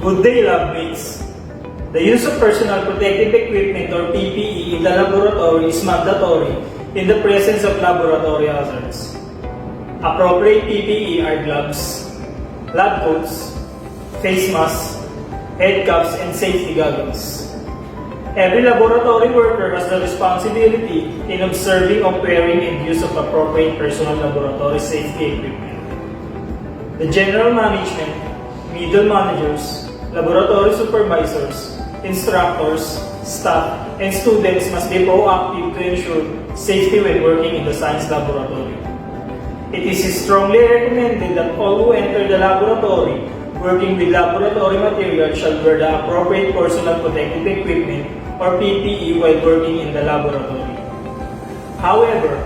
Good day, lab mates. The use of personal protective equipment or PPE in the laboratory is mandatory in the presence of laboratory hazards. Appropriate PPE are gloves, lab coats, face masks, head cuffs, and safety goggles. Every laboratory worker has the responsibility in observing of wearing and use of appropriate personal laboratory safety equipment. The general management, middle managers, laboratory supervisors, instructors, staff, and students must be proactive to ensure safety when working in the science laboratory. It is strongly recommended that all who enter the laboratory working with laboratory materials shall wear the appropriate personal protective equipment or PPE while working in the laboratory. However,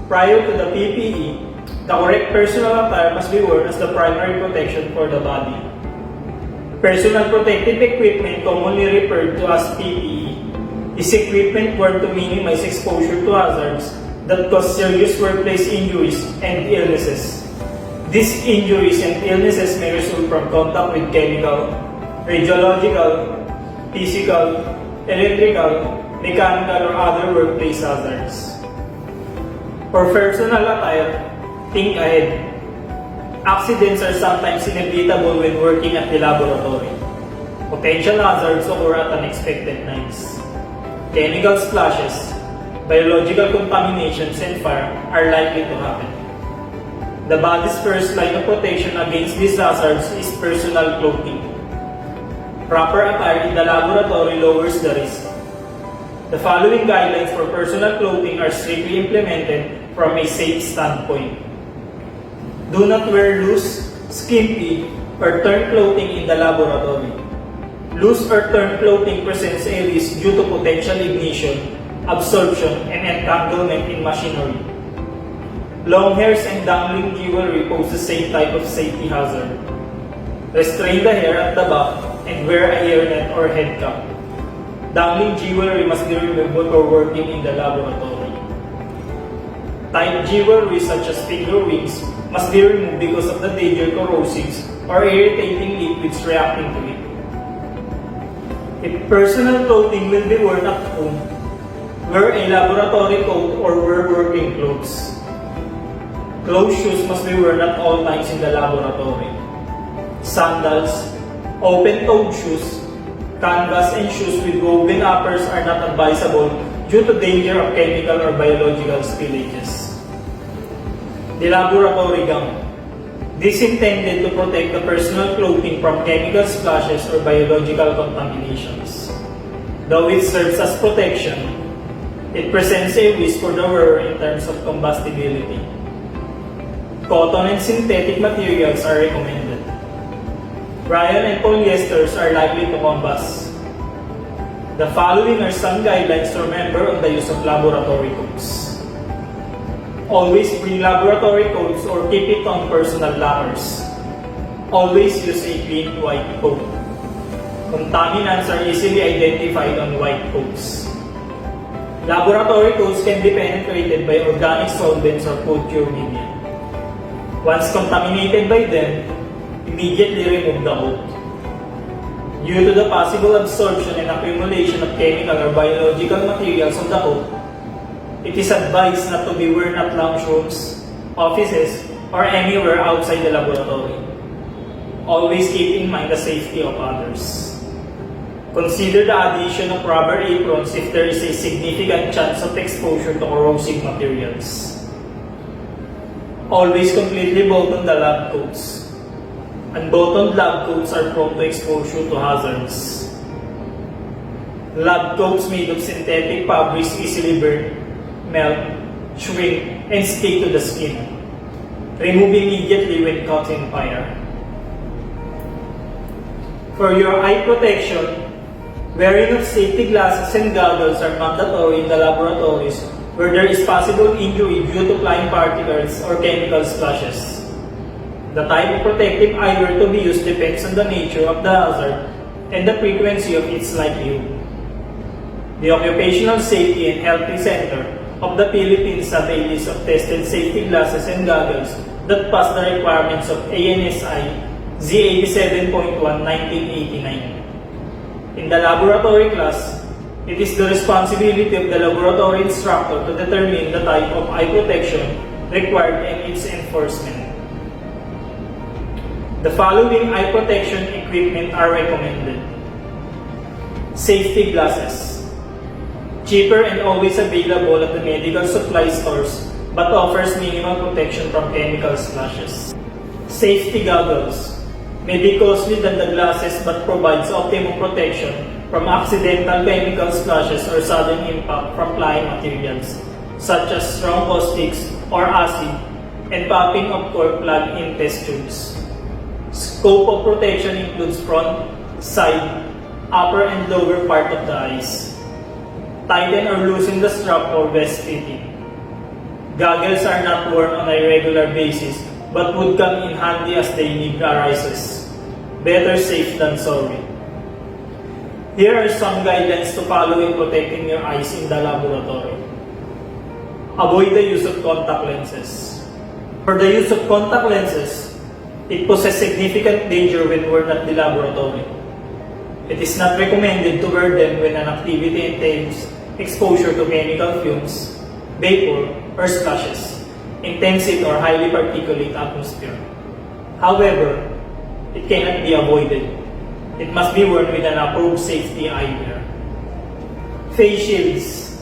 prior to the PPE, the correct personal attire must be worn as the primary protection for the body. Personal protective equipment, commonly referred to as PPE, is equipment worn to minimize exposure to hazards that cause serious workplace injuries and illnesses. These injuries and illnesses may result from contact with chemical, radiological, physical, electrical, mechanical, or other workplace hazards. For personal attire, think ahead. Accidents are sometimes inevitable when working at the laboratory. Potential hazards occur at unexpected times. Chemical splashes, biological contaminations, and fire are likely to happen. The body's first line of protection against these hazards is personal clothing. Proper attire in the laboratory lowers the risk. The following guidelines for personal clothing are strictly implemented from a safe standpoint. Do not wear loose, skimpy, or torn clothing in the laboratory. Loose or torn clothing presents a risk due to potential ignition, absorption, and entanglement in machinery. Long hairs and dangling jewelry pose the same type of safety hazard. Restrain the hair at the back and wear a hairnet or head cap. Dangling jewelry must be removed before working in the laboratory. Tight jewelry such as finger rings must be removed because of the danger corrosives or irritating liquids reacting to it. If personal clothing will be worn at home, wear a laboratory coat or wear working clothes. Closed shoes must be worn at all times in the laboratory. Sandals, open-toed shoes, canvas, and shoes with woven uppers are not advisable due to danger of chemical or biological spillages. The laboratory gown. This is intended to protect the personal clothing from chemical splashes or biological contaminations. Though it serves as protection, it presents a risk for the wearer in terms of combustibility. Cotton and synthetic materials are recommended. Rayon and polyesters are likely to combust. The following are some guidelines to remember on the use of laboratory coats. Always bring laboratory coats or keep it on personal lockers. Always use a clean white coat. Contaminants are easily identified on white coats. Laboratory coats can be penetrated by organic solvents or food cure media. Once contaminated by them, immediately remove the coat. Due to the possible absorption and accumulation of chemical or biological materials on the coat, it is advised not to be worn at lounge rooms, offices, or anywhere outside the laboratory. Always keep in mind the safety of others. Consider the addition of rubber aprons if there is a significant chance of exposure to corrosive materials. Always completely button the lab coats. Unbuttoned lab coats are prone to exposure to hazards. Lab coats made of synthetic fabrics easily burn, melt, shrink, and stick to the skin. Remove immediately when caught in fire. For your eye protection, wearing of safety glasses and goggles are mandatory in the laboratories where there is possible injury due to flying particles or chemical splashes. The type of protective eyewear to be used depends on the nature of the hazard and the frequency of its likelihood. The Occupational Safety and Health Center of the Philippines have a list of tested safety glasses and goggles that pass the requirements of ANSI Z87.1, 1989. In the laboratory class, it is the responsibility of the laboratory instructor to determine the type of eye protection required and its enforcement. The following eye protection equipment are recommended. Safety glasses. Cheaper and always available at the medical supply stores, but offers minimal protection from chemical splashes. Safety goggles. May be costly than the glasses but provides optimum protection from accidental chemical splashes or sudden impact from flying materials, such as strong caustics or acid, and popping of cork plug in test tubes. Scope of protection includes front, side, upper and lower part of the eyes. Tighten or loosen the strap or vest fitting. Goggles are not worn on a regular basis but would come in handy as the need arises. Better safe than sorry. Here are some guidelines to follow in protecting your eyes in the laboratory. Avoid the use of contact lenses. For the use of contact lenses, it poses significant danger when worn at the laboratory. It is not recommended to wear them when an activity entails exposure to chemical fumes, vapor, or splashes, intensive or highly particulate atmosphere. However, it cannot be avoided. It must be worn with an approved safety eyewear. Face shields.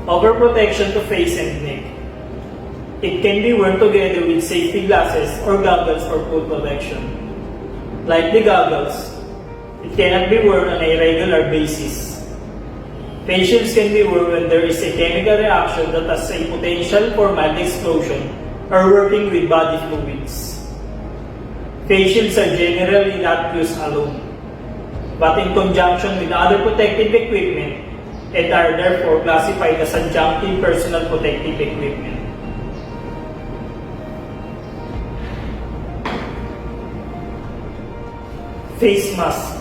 Overprotection to face and neck. It can be worn together with safety glasses or goggles for full protection. Like the goggles, it cannot be worn on a regular basis. Face shields can be worn when there is a chemical reaction that has a potential for mild explosion or working with body fluids. Face shields are generally not used alone, but in conjunction with other protective equipment and are therefore classified as adjunctive personal protective equipment. Face mask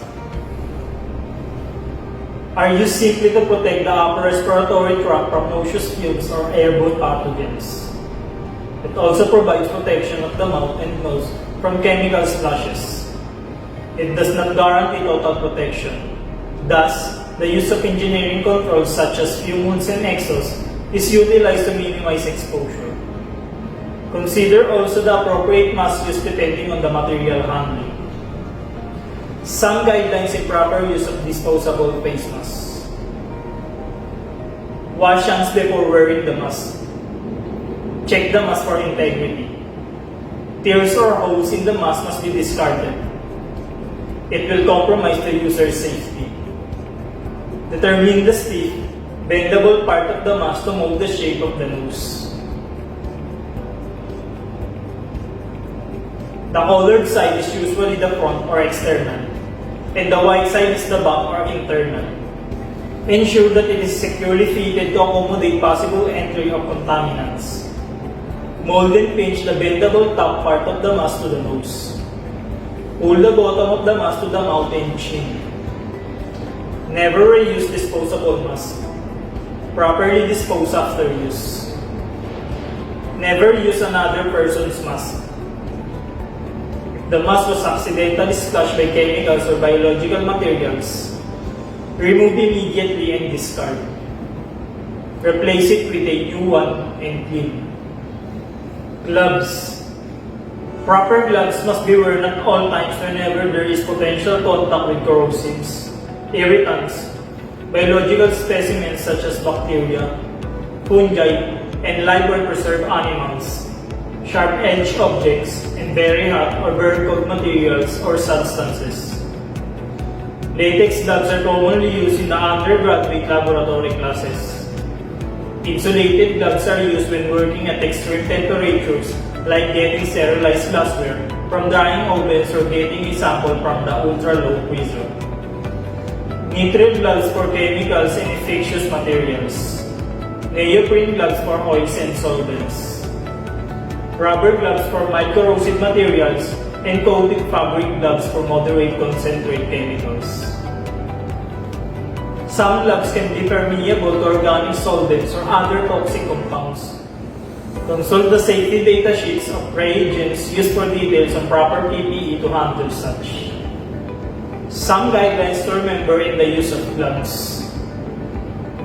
are used simply to protect the upper respiratory tract from noxious fumes or airborne pathogens. It also provides protection of the mouth and nose from chemical splashes. It does not guarantee total protection. Thus, the use of engineering controls such as fume hoods and exhausts is utilized to minimize exposure. Consider also the appropriate mask use depending on the material handling. Some guidelines in proper use of disposable face masks. Wash hands before wearing the mask. Check the mask for integrity. Tears or holes in the mask must be discarded. It will compromise the user's safety. Determine the stiff, bendable part of the mask to mold the shape of the nose. The colored side is usually the front or external, and the white side is the back or internal. Ensure that it is securely fitted to accommodate possible entry of contaminants. Mold and pinch the bendable top part of the mask to the nose. Pull the bottom of the mask to the mouth and chin. Never reuse disposable mask. Properly dispose after use. Never use another person's mask. If the mask was accidentally splashed by chemicals or biological materials, remove immediately and discard. Replace it with a new one and clean. Gloves. Proper gloves must be worn at all times whenever there is potential contact with corrosives, irritants, biological specimens such as bacteria, fungi, and live or preserved animals, sharp-edged objects, and very hot or very cold materials or substances. Latex gloves are commonly used in the undergraduate laboratory classes. Insulated gloves are used when working at extreme temperatures, like getting sterilized glassware from drying ovens or getting a sample from the ultra-low freezer. Nitrile gloves for chemicals and infectious materials. Neoprene gloves for oils and solvents. Rubber gloves for mild corrosive materials, and coated fabric gloves for moderate concentrate chemicals. Some gloves can be permeable to organic solvents or other toxic compounds. Consult the safety data sheets of reagents used for details on proper PPE to handle such. Some guidelines to remember in the use of gloves.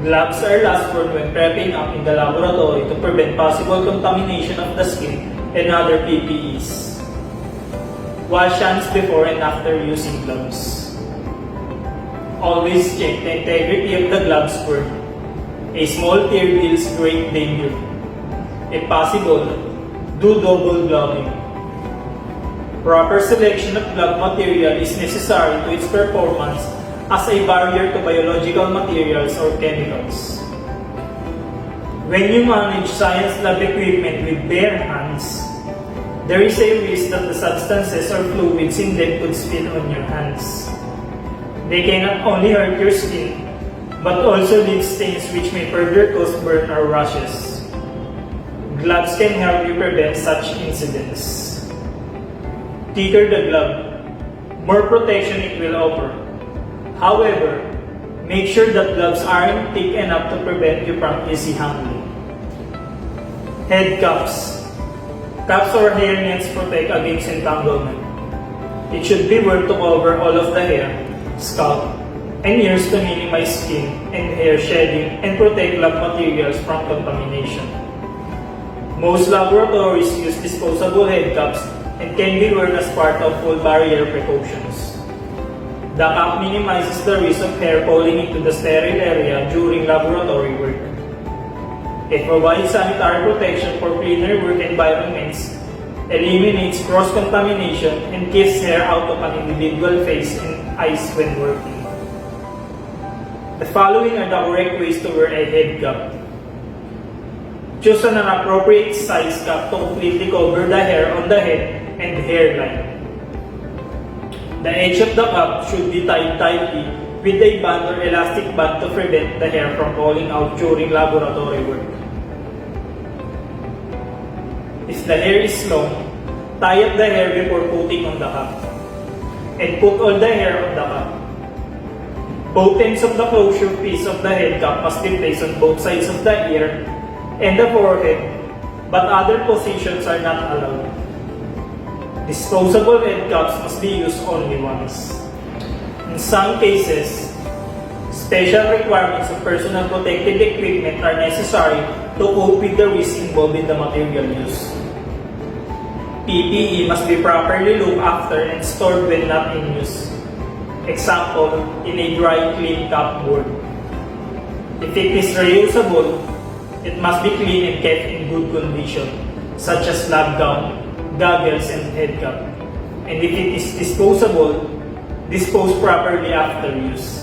Gloves are last worn when prepping up in the laboratory to prevent possible contamination of the skin and other PPEs. Wash hands before and after using gloves. Always check the integrity of the gloves worn. A small tear deals great danger. If possible, do double gloving. Proper selection of glove material is necessary to its performance as a barrier to biological materials or chemicals. When you manage science lab equipment with bare hands, there is a risk that the substances or fluids in them could spill on your hands. They can not only hurt your skin, but also leave stains which may further cause burn or rashes. Gloves can help you prevent such incidents. Thicker the glove, more protection it will offer. However, make sure that gloves aren't thick enough to prevent you from easy handling. Head cuffs. Cuffs or hair nets protect against entanglement. It should be worn to cover all of the hair, scalp, and ears to minimize skin and hair shedding and protect lab materials from contamination. Most laboratories use disposable head cups and can be worn as part of full barrier precautions. The cup minimizes the risk of hair falling into the sterile area during laboratory work. It provides sanitary protection for cleaner work environments, eliminates cross-contamination, and keeps hair out of an individual face and eyes when working. The following are the correct ways to wear a head cap. Choose an appropriate size cap to completely cover the hair on the head and hairline. The edge of the cap should be tied tightly with a band or elastic band to prevent the hair from falling out during laboratory work. If the hair is long, tie up the hair before putting on the cap, and put all the hair on the cap. Both ends of the closure piece of the head cap must be placed on both sides of the ear and the forehead, but other positions are not allowed. Disposable head caps must be used only once. In some cases, special requirements of personal protective equipment are necessary to cope with the risk involved in the material used. PPE must be properly looked after and stored when not in use. Example, in a dry, clean cupboard. If it is reusable, it must be clean and kept in good condition, such as lab gown, goggles, and head cap. And if it is disposable, dispose properly after use.